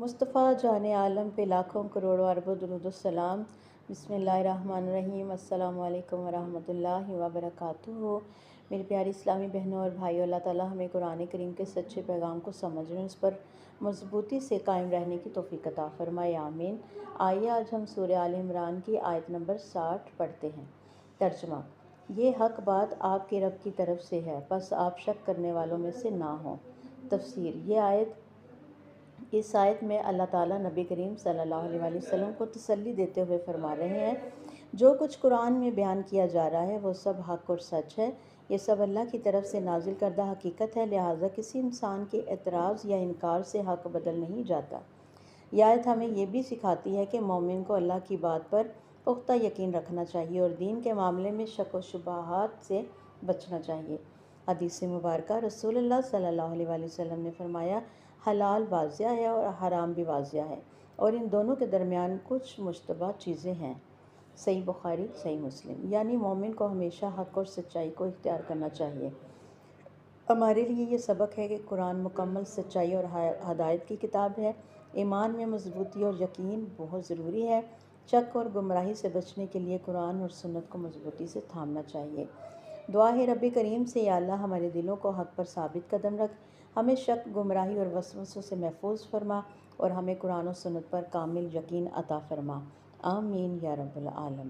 مصطفیٰ جان عالم پہ لاکھوں کروڑوں اربوں درود السلام۔ بسم اللہ الرحمن الرحیم۔ السلام علیکم ورحمۃ اللہ وبرکاتہ۔ میری پیاری اسلامی بہنوں اور بھائیوں، اللہ تعالیٰ ہمیں قرآن کریم کے سچے پیغام کو سمجھنے، اس پر مضبوطی سے قائم رہنے کی توفیق عطا فرمائے، آمین۔ آئیے آج ہم سورہ آل عمران کی آیت نمبر 60 پڑھتے ہیں۔ ترجمہ: یہ حق بات آپ کے رب کی طرف سے ہے، پس آپ شک کرنے والوں میں سے نہ ہوں۔ تفسیر: اس آیت میں اللہ تعالیٰ نبی کریم صلی اللہ علیہ وسلم کو تسلی دیتے ہوئے فرما رہے ہیں، جو کچھ قرآن میں بیان کیا جا رہا ہے وہ سب حق اور سچ ہے، یہ سب اللہ کی طرف سے نازل کردہ حقیقت ہے، لہٰذا کسی انسان کے اعتراض یا انکار سے حق بدل نہیں جاتا۔ یہ آیت ہمیں یہ بھی سکھاتی ہے کہ مومن کو اللہ کی بات پر پختہ یقین رکھنا چاہیے اور دین کے معاملے میں شک و شبہات سے بچنا چاہیے۔ حدیث مبارکہ: رسول اللہ صلی اللہ علیہ وسلم نے فرمایا، حلال واضح ہے اور حرام بھی واضح ہے، اور ان دونوں کے درمیان کچھ مشتبہ چیزیں ہیں۔ صحیح بخاری، صحیح مسلم۔ یعنی مومن کو ہمیشہ حق اور سچائی کو اختیار کرنا چاہیے۔ ہمارے لیے یہ سبق ہے کہ قرآن مکمل سچائی اور ہدایت کی کتاب ہے۔ ایمان میں مضبوطی اور یقین بہت ضروری ہے۔ شک اور گمراہی سے بچنے کے لیے قرآن اور سنت کو مضبوطی سے تھامنا چاہیے۔ دعا ہے رب کریم سے، یا اللہ ہمارے دلوں کو حق پر ثابت قدم رکھ، ہمیں شک، گمراہی اور وسوسوں سے محفوظ فرما، اور ہمیں قرآن و سنت پر کامل یقین عطا فرما، آمین یا رب العالمین۔